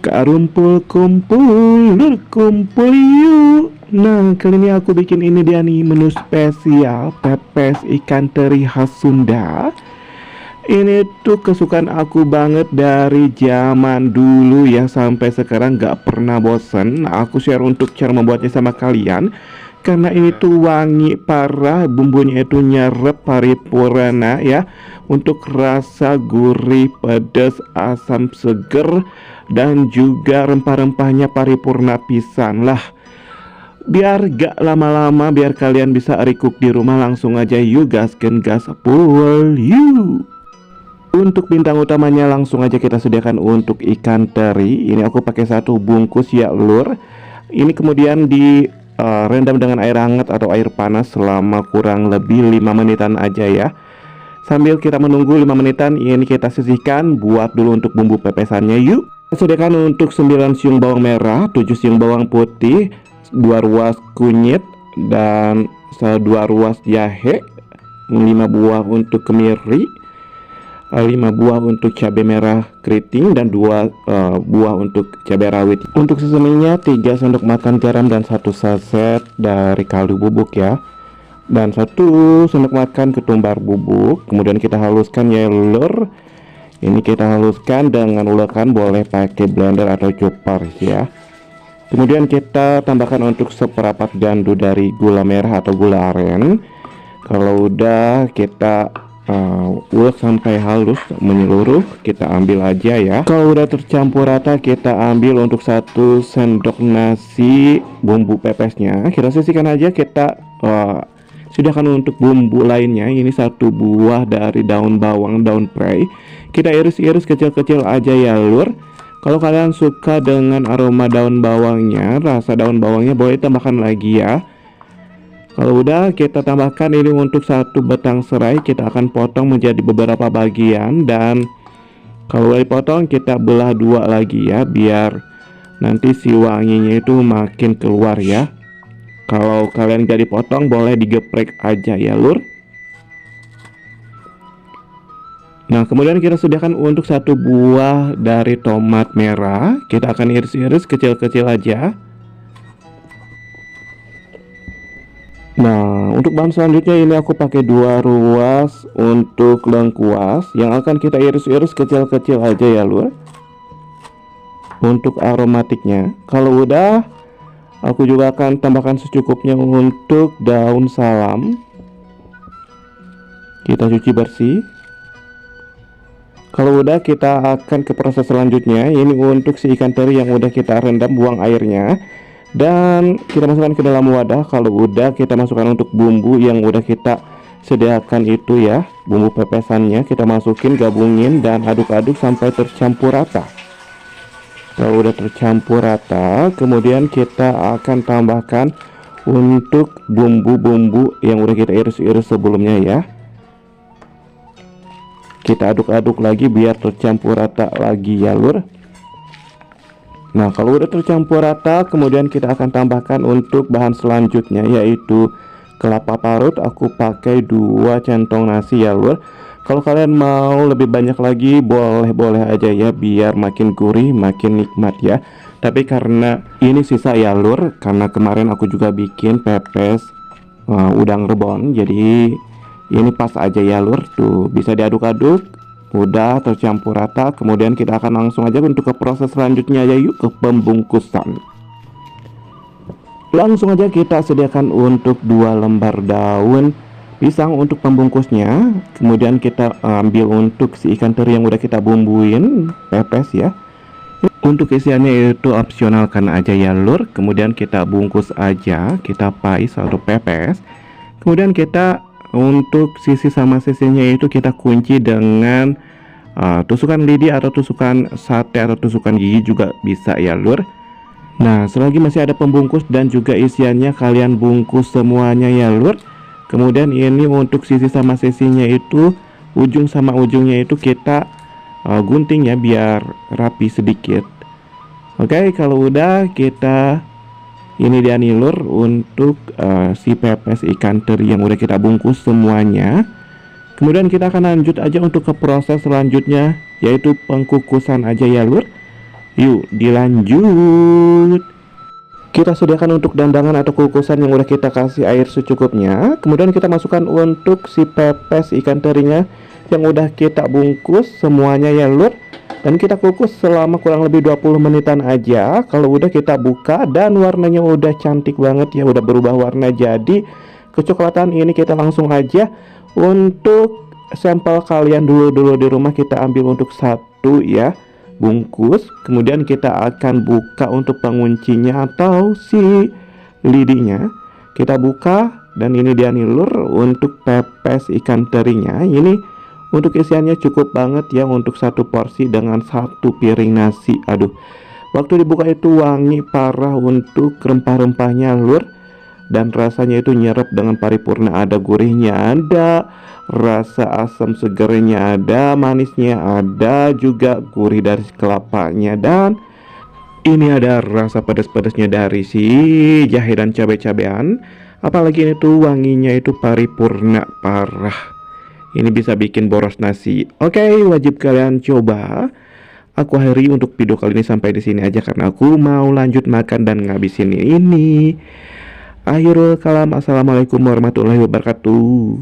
Kak Rumpul kumpul, lur kumpul yuk. Nah, kali ini aku bikin ini dia nih, menu spesial pepes ikan teri khas Sunda. Ini tuh kesukaan aku banget dari zaman dulu ya, sampai sekarang gak pernah bosen. Nah, aku share untuk cara membuatnya sama kalian, karena ini tuh wangi parah, bumbunya itu nyerep paripurna ya, untuk rasa gurih, pedas, asam, seger, dan juga rempah-rempahnya paripurna pisan lah. Biar gak lama-lama, biar kalian bisa recook di rumah, langsung aja yuk gasken gaspol yuk. Untuk bintang utamanya langsung aja kita sediakan untuk ikan teri. Ini aku pakai satu bungkus ya lur. Ini kemudian di rendam dengan air hangat atau air panas selama kurang lebih 5 menitan aja ya. Sambil kita menunggu 5 menitan, ini kita sisihkan buat dulu untuk bumbu pepesannya yuk. Kita sediakan untuk 9 siung bawang merah, 7 siung bawang putih, 2 ruas kunyit, dan 2 ruas jahe, 5 buah untuk kemiri, 5 buah untuk cabai merah keriting, dan 2 buah untuk cabai rawit. Untuk sesemenya 3 sendok makan garam dan 1 saset dari kaldu bubuk ya, dan 1 sendok makan ketumbar bubuk. Kemudian kita haluskan ya lur. Ini kita haluskan dengan ulekan, boleh pakai blender atau chopper ya. Kemudian kita tambahkan untuk seperempat gandu dari gula merah atau gula aren. Kalau udah kita ulek sampai halus menyeluruh, kita ambil aja ya. Kalau udah tercampur rata, kita ambil untuk 1 sendok nasi bumbu pepesnya. Kita sisihkan aja, kita sediakan untuk bumbu lainnya. Ini 1 buah dari daun bawang, daun prei. Kita iris-iris kecil-kecil aja ya lur. Kalau kalian suka dengan aroma daun bawangnya, rasa daun bawangnya, boleh tambahkan lagi ya. Kalau udah, kita tambahkan ini untuk 1 batang serai. Kita akan potong menjadi beberapa bagian, dan kalau udah dipotong kita belah 2 lagi ya, biar nanti si wanginya itu makin keluar ya. Kalau kalian gak dipotong, boleh digeprek aja ya lur. Nah, kemudian kita sediakan untuk 1 buah dari tomat merah. Kita akan iris-iris kecil-kecil aja. Nah, untuk bahan selanjutnya ini aku pakai 2 ruas untuk lengkuas yang akan kita iris-iris kecil-kecil aja ya lur. Untuk aromatiknya, kalau udah, aku juga akan tambahkan secukupnya untuk daun salam. Kita cuci bersih. Kalau udah, kita akan ke proses selanjutnya. Ini untuk si ikan teri yang udah kita rendam, buang airnya, dan kita masukkan ke dalam wadah. Kalau udah, kita masukkan untuk bumbu yang udah kita sediakan itu ya, bumbu pepesannya. Kita masukin, gabungin, dan aduk-aduk sampai tercampur rata. Kalau udah tercampur rata, kemudian kita akan tambahkan untuk bumbu-bumbu yang udah kita iris-iris sebelumnya ya. Kita aduk-aduk lagi biar tercampur rata lagi ya lur. Nah, kalau udah tercampur rata, kemudian kita akan tambahkan untuk bahan selanjutnya, yaitu kelapa parut. Aku pakai 2 centong nasi ya lur. Kalau kalian mau lebih banyak lagi, boleh-boleh aja ya, biar makin gurih, makin nikmat ya. Tapi karena ini sisa ya lur, karena kemarin aku juga bikin pepes udang rebon, jadi ini pas aja ya lur. Tuh, bisa diaduk-aduk. Udah tercampur rata, kemudian kita akan langsung aja untuk ke proses selanjutnya ya yuk, ke pembungkusan. Langsung aja kita sediakan untuk 2 lembar daun pisang untuk pembungkusnya. Kemudian kita ambil untuk si ikan teri yang udah kita bumbuin pepes ya. Untuk isiannya itu opsionalkan aja ya lur. Kemudian kita bungkus aja, kita pais atau pepes. Kemudian kita untuk sisi sama sisinya itu kita kunci dengan tusukan lidi atau tusukan sate atau tusukan gigi juga bisa ya lur. Nah, selagi masih ada pembungkus dan juga isiannya, kalian bungkus semuanya ya lur. Kemudian ini untuk sisi sama sisinya itu, ujung sama ujungnya itu kita gunting ya, biar rapi sedikit. Oke, kalau udah, kita ini dia nih lur untuk si pepes ikan teri yang udah kita bungkus semuanya. Kemudian kita akan lanjut aja untuk ke proses selanjutnya, yaitu pengkukusan aja ya lur. Yuk dilanjut. Kita sediakan untuk dandangan atau kukusan yang udah kita kasih air secukupnya. Kemudian kita masukkan untuk si pepes ikan terinya yang udah kita bungkus semuanya ya lur. Dan kita kukus selama kurang lebih 20 menitan aja. Kalau udah kita buka dan warnanya udah cantik banget ya, udah berubah warna jadi kecoklatan. Ini kita langsung aja untuk sampel kalian dulu di rumah kita ambil untuk satu ya bungkus, kemudian kita akan buka untuk penguncinya atau si lidinya. Kita buka dan ini dia nih lur untuk pepes ikan terinya. Ini untuk isiannya cukup banget ya untuk satu porsi dengan satu piring nasi. Aduh, waktu dibuka itu wangi parah untuk rempah-rempahnya lur. Dan rasanya itu nyerap dengan paripurna, ada gurihnya, ada rasa asam segernya, ada manisnya, ada juga gurih dari kelapanya, dan ini ada rasa pedas-pedasnya dari si jahe dan cabai-cabean. Apalagi ini tuh wanginya itu paripurna parah. Ini bisa bikin boros nasi. Oke, wajib kalian coba. Aku akhiri untuk video kali ini sampai di sini aja karena aku mau lanjut makan dan ngabisin ini. Akhirul kalam, assalamualaikum warahmatullahi wabarakatuh.